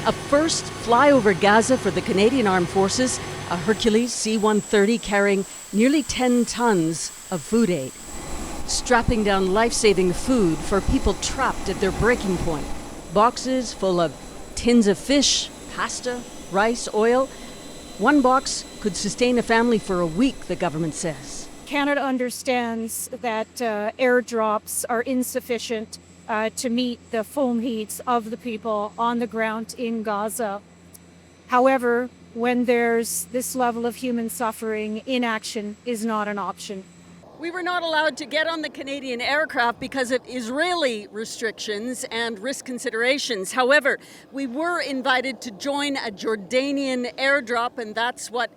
A first fly over Gaza for the Canadian Armed Forces, a Hercules C-130 carrying nearly 10 tons of food aid. Strapping down life-saving food for people trapped at their breaking point. Boxes full of tins of fish, pasta, rice, oil. One box could sustain a family for a week, the government says. Canada understands that airdrops are insufficient to meet the full needs of the people on the ground in Gaza. However, when there's this level of human suffering, inaction is not an option. We were not allowed to get on the Canadian aircraft because of Israeli restrictions and risk considerations. However, we were invited to join a Jordanian airdrop, and that's what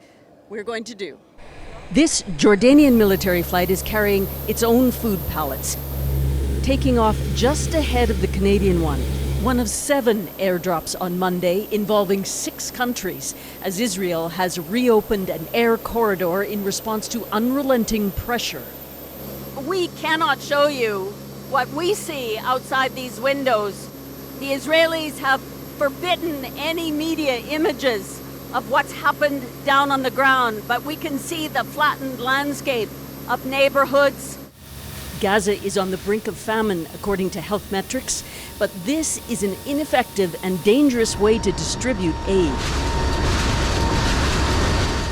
we're going to do. This Jordanian military flight is carrying its own food pallets, taking off just ahead of the Canadian one of 7 airdrops on Monday involving 6 countries, as Israel has reopened an air corridor in response to unrelenting pressure. We cannot show you what we see outside these windows. The Israelis have forbidden any media images of what's happened down on the ground, but we can see the flattened landscape of neighborhoods. Gaza is on the brink of famine, according to health metrics, but this is an ineffective and dangerous way to distribute aid.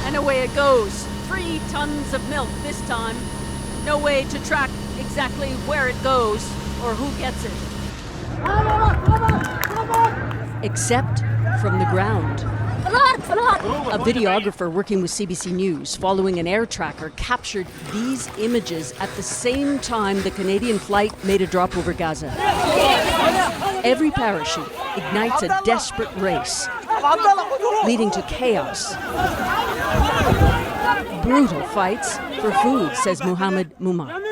And away it goes. 3 tons of milk this time. No way to track exactly where it goes or who gets it. Except from the ground. A videographer working with CBC News following an air tracker captured these images at the same time the Canadian flight made a drop over Gaza. Every parachute ignites a desperate race, leading to chaos. Brutal fights for food, says Mohammed Mumar.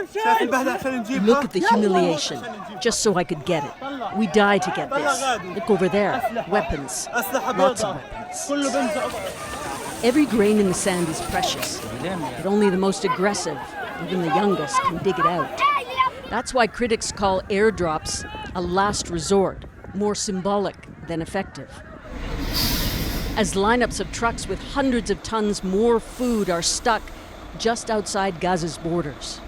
Look at the humiliation, just so I could get it. We die to get this. Look over there, weapons, lots of weapons. Every grain in the sand is precious, but only the most aggressive, even the youngest, can dig it out. That's why critics call airdrops a last resort, more symbolic than effective. As lineups of trucks with hundreds of tons more food are stuck just outside Gaza's borders.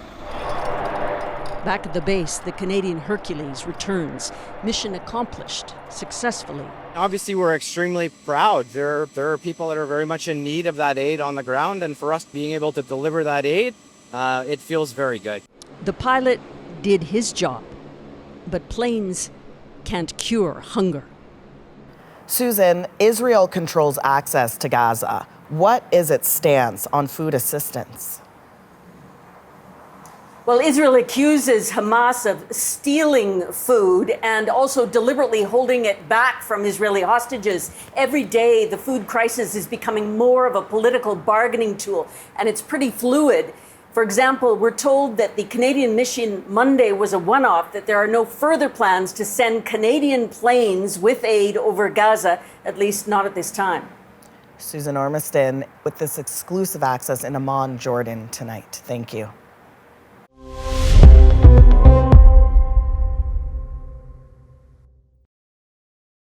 Back at the base, the Canadian Hercules returns. Mission accomplished successfully. Obviously, we're extremely proud. There are people that are very much in need of that aid on the ground, and for us being able to deliver that aid, it feels very good. The pilot did his job, but planes can't cure hunger. Susan, Israel controls access to Gaza. What is its stance on food assistance? Well, Israel accuses Hamas of stealing food and also deliberately holding it back from Israeli hostages. Every day, the food crisis is becoming more of a political bargaining tool, and it's pretty fluid. For example, we're told that the Canadian mission Monday was a one-off, that there are no further plans to send Canadian planes with aid over Gaza, at least not at this time. Susan Ormiston with this exclusive access in Amman, Jordan tonight. Thank you.